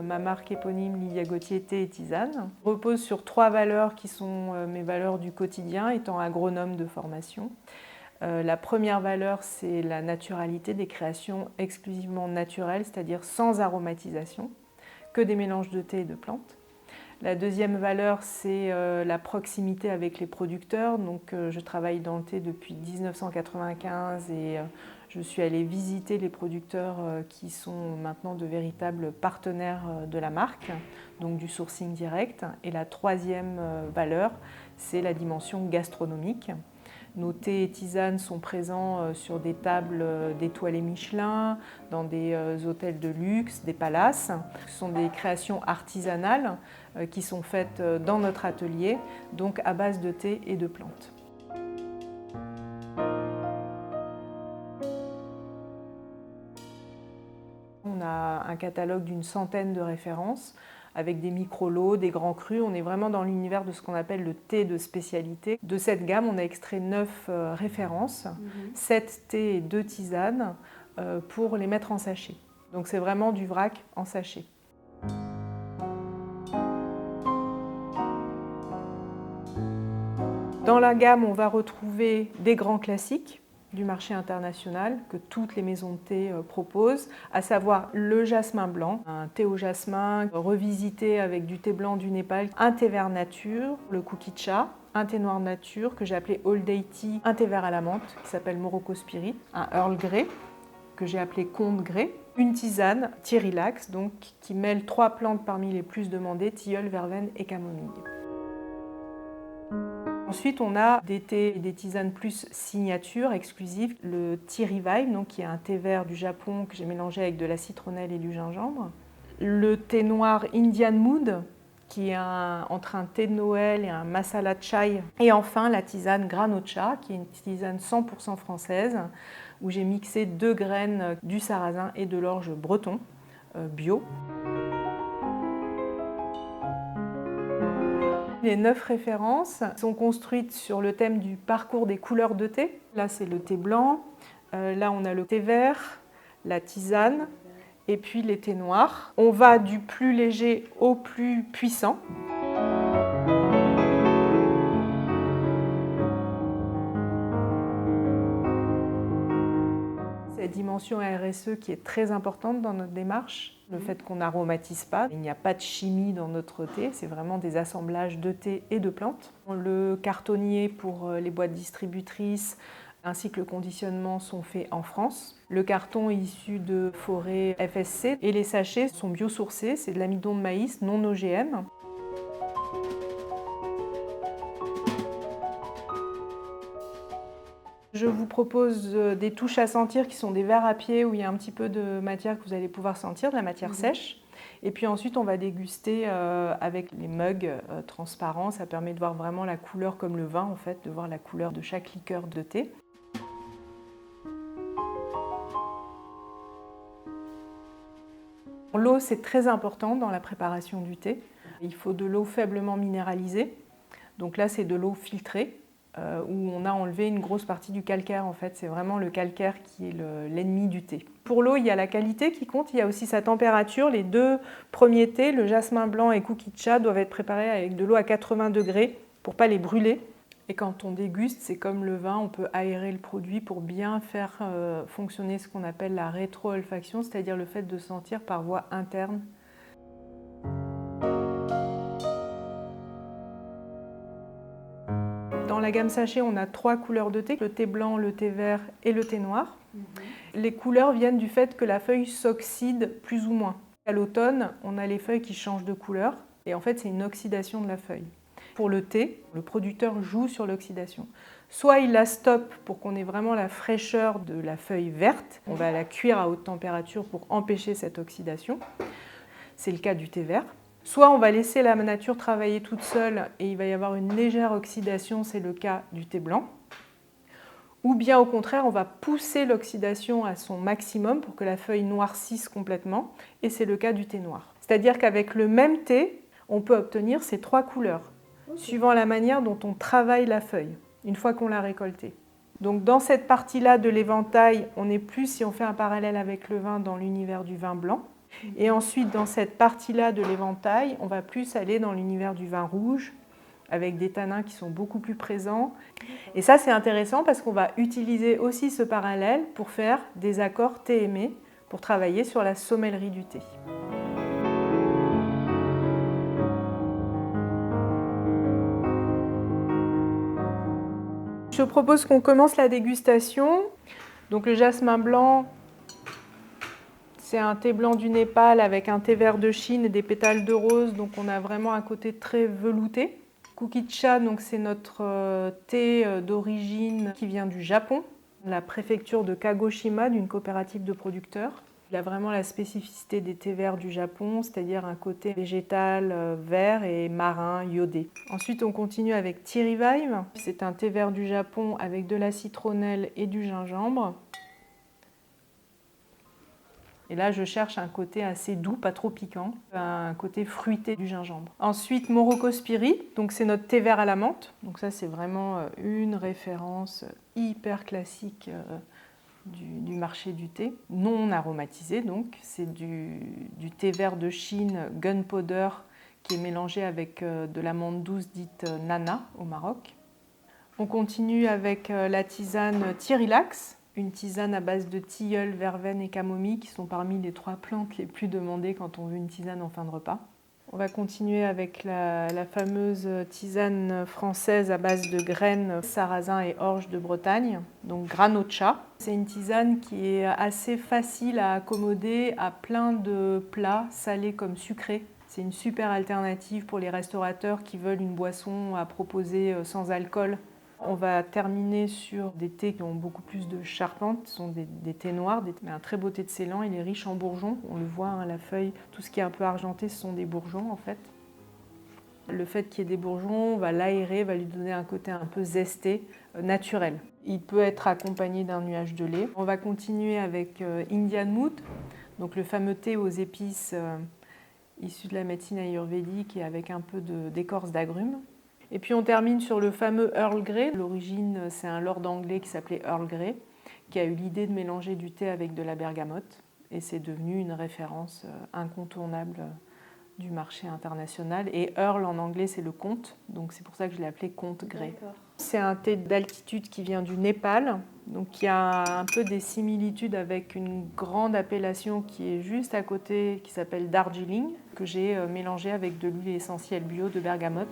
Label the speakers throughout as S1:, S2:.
S1: Ma marque éponyme Lilia Gauthier Thé et Tisane repose sur 3 valeurs qui sont mes valeurs du quotidien, étant agronome de formation. La première valeur, c'est la naturalité, des créations exclusivement naturelles, c'est-à-dire sans aromatisation, que des mélanges de thé et de plantes. La deuxième valeur, c'est la proximité avec les producteurs. Donc, je travaille dans le thé depuis 1995 et je suis allée visiter les producteurs qui sont maintenant de véritables partenaires de la marque, donc du sourcing direct. Et la troisième valeur, c'est la dimension gastronomique. Nos thés et tisanes sont présents sur des tables d'étoilés Michelin, dans des hôtels de luxe, des palaces. Ce sont des créations artisanales qui sont faites dans notre atelier, donc à base de thé et de plantes. On a un catalogue d'une centaine de références avec des micro-lots, des grands crus. On est vraiment dans l'univers de ce qu'on appelle le thé de spécialité. De cette gamme, on a extrait 9 références, 7 thés et 2 tisanes pour les mettre en sachet. Donc c'est vraiment du vrac en sachet. Dans la gamme, on va retrouver des grands classiques du marché international que toutes les maisons de thé proposent, à savoir le jasmin blanc, un thé au jasmin revisité avec du thé blanc du Népal, un thé vert nature, le kukicha, un thé noir nature que j'ai appelé All Day Tea, un thé vert à la menthe qui s'appelle Morocco Spirit, un Earl Grey que j'ai appelé Comte Grey, une tisane Tea Relax donc, qui mêle 3 plantes parmi les plus demandées, tilleul, verveine et camomille. Ensuite, on a des thés et des tisanes plus signature, exclusives. Le Tea Revive, donc, qui est un thé vert du Japon que j'ai mélangé avec de la citronnelle et du gingembre. Le thé noir Indian Mood, qui est entre un thé de Noël et un masala chai. Et enfin, la tisane Granocha, qui est une tisane 100% française, où j'ai mixé 2 graines du sarrasin et de l'orge breton, bio. Les 9 références sont construites sur le thème du parcours des couleurs de thé. Là, c'est le thé blanc. Là, on a le thé vert, la tisane et puis les thés noirs. On va du plus léger au plus puissant. Cette dimension RSE qui est très importante dans notre démarche, le fait qu'on n'aromatise pas, il n'y a pas de chimie dans notre thé, c'est vraiment des assemblages de thé et de plantes. Le cartonnier pour les boîtes distributrices ainsi que le conditionnement sont faits en France. Le carton est issu de forêts FSC et les sachets sont biosourcés, c'est de l'amidon de maïs non OGM. Je vous propose des touches à sentir qui sont des verres à pied où il y a un petit peu de matière que vous allez pouvoir sentir, de la matière sèche. Et puis ensuite, on va déguster avec les mugs transparents. Ça permet de voir vraiment la couleur comme le vin, en fait, de voir la couleur de chaque liqueur de thé. L'eau, c'est très important dans la préparation du thé. Il faut de l'eau faiblement minéralisée. Donc là, c'est de l'eau filtrée. Où on a enlevé une grosse partie du calcaire. En fait, c'est vraiment le calcaire qui est l'ennemi du thé. Pour l'eau, il y a la qualité qui compte, il y a aussi sa température. Les 2 premiers thés, le jasmin blanc et kukicha, doivent être préparés avec de l'eau à 80 degrés pour ne pas les brûler. Et quand on déguste, c'est comme le vin, on peut aérer le produit pour bien faire fonctionner ce qu'on appelle la rétro-olfaction, c'est-à-dire le fait de sentir par voie interne. Dans la gamme sachet, on a 3 couleurs de thé, le thé blanc, le thé vert et le thé noir. Les couleurs viennent du fait que la feuille s'oxyde plus ou moins. À l'automne, on a les feuilles qui changent de couleur et en fait, c'est une oxydation de la feuille. Pour le thé, le producteur joue sur l'oxydation. Soit il la stoppe pour qu'on ait vraiment la fraîcheur de la feuille verte, on va la cuire à haute température pour empêcher cette oxydation. C'est le cas du thé vert. Soit on va laisser la nature travailler toute seule et il va y avoir une légère oxydation, c'est le cas du thé blanc. Ou bien au contraire, on va pousser l'oxydation à son maximum pour que la feuille noircisse complètement, et c'est le cas du thé noir. C'est-à-dire qu'avec le même thé, on peut obtenir ces 3 couleurs, suivant la manière dont on travaille la feuille, une fois qu'on l'a récoltée. Donc dans cette partie-là de l'éventail, on est plus, si on fait un parallèle avec le vin, dans l'univers du vin blanc. Et ensuite, dans cette partie-là de l'éventail, on va plus aller dans l'univers du vin rouge, avec des tanins qui sont beaucoup plus présents. Et ça, c'est intéressant parce qu'on va utiliser aussi ce parallèle pour faire des accords TME, pour travailler sur la sommellerie du thé. Je propose qu'on commence la dégustation. Donc le jasmin blanc, c'est un thé blanc du Népal avec un thé vert de Chine et des pétales de rose, donc on a vraiment un côté très velouté. Kukicha, donc c'est notre thé d'origine qui vient du Japon, la préfecture de Kagoshima, d'une coopérative de producteurs. Il a vraiment la spécificité des thés verts du Japon, c'est-à-dire un côté végétal vert et marin iodé. Ensuite, on continue avec Tea Revive. C'est un thé vert du Japon avec de la citronnelle et du gingembre. Et là, je cherche un côté assez doux, pas trop piquant, un côté fruité du gingembre. Ensuite, Morocco Spirit, donc c'est notre thé vert à la menthe. Donc ça, c'est vraiment une référence hyper classique du marché du thé, non aromatisé donc. C'est du thé vert de Chine, gunpowder, qui est mélangé avec de la menthe douce dite nana au Maroc. On continue avec la tisane Tea Relax, une tisane à base de tilleul, verveine et camomille qui sont parmi les 3 plantes les plus demandées quand on veut une tisane en fin de repas. On va continuer avec la fameuse tisane française à base de graines, sarrasin et orge de Bretagne, donc granocha. C'est une tisane qui est assez facile à accommoder à plein de plats, salés comme sucrés. C'est une super alternative pour les restaurateurs qui veulent une boisson à proposer sans alcool. On va terminer sur des thés qui ont beaucoup plus de charpente, ce sont des thés noirs, mais un très beau thé de Ceylan. Il est riche en bourgeons, on le voit, hein, la feuille, tout ce qui est un peu argenté, ce sont des bourgeons en fait. Le fait qu'il y ait des bourgeons va l'aérer, va lui donner un côté un peu zesté, naturel. Il peut être accompagné d'un nuage de lait. On va continuer avec Indian Mood, donc le fameux thé aux épices issu de la médecine ayurvédique et avec un peu d'écorce d'agrumes. Et puis on termine sur le fameux Earl Grey. L'origine, c'est un lord anglais qui s'appelait Earl Grey, qui a eu l'idée de mélanger du thé avec de la bergamote. Et c'est devenu une référence incontournable du marché international. Et Earl en anglais, c'est le comte, donc c'est pour ça que je l'ai appelé comte Grey. C'est un thé d'altitude qui vient du Népal, donc qui a un peu des similitudes avec une grande appellation qui est juste à côté, qui s'appelle Darjeeling, que j'ai mélangé avec de l'huile essentielle bio de bergamote.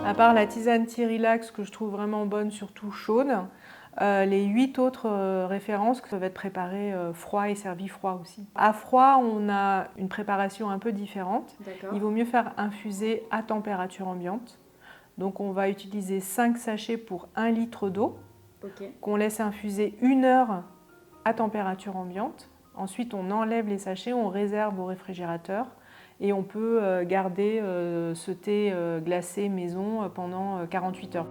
S1: À part la tisane Tea Relax que je trouve vraiment bonne, surtout chaude, les 8 autres références peuvent être préparées froid et servies froid aussi. À froid, on a une préparation un peu différente. Il vaut mieux faire infuser à température ambiante. Donc on va utiliser 5 sachets pour 1 litre d'eau, qu'on laisse infuser 1 heure à température ambiante. Ensuite, on enlève les sachets, on réserve au réfrigérateur. Et on peut garder ce thé glacé maison pendant 48 heures.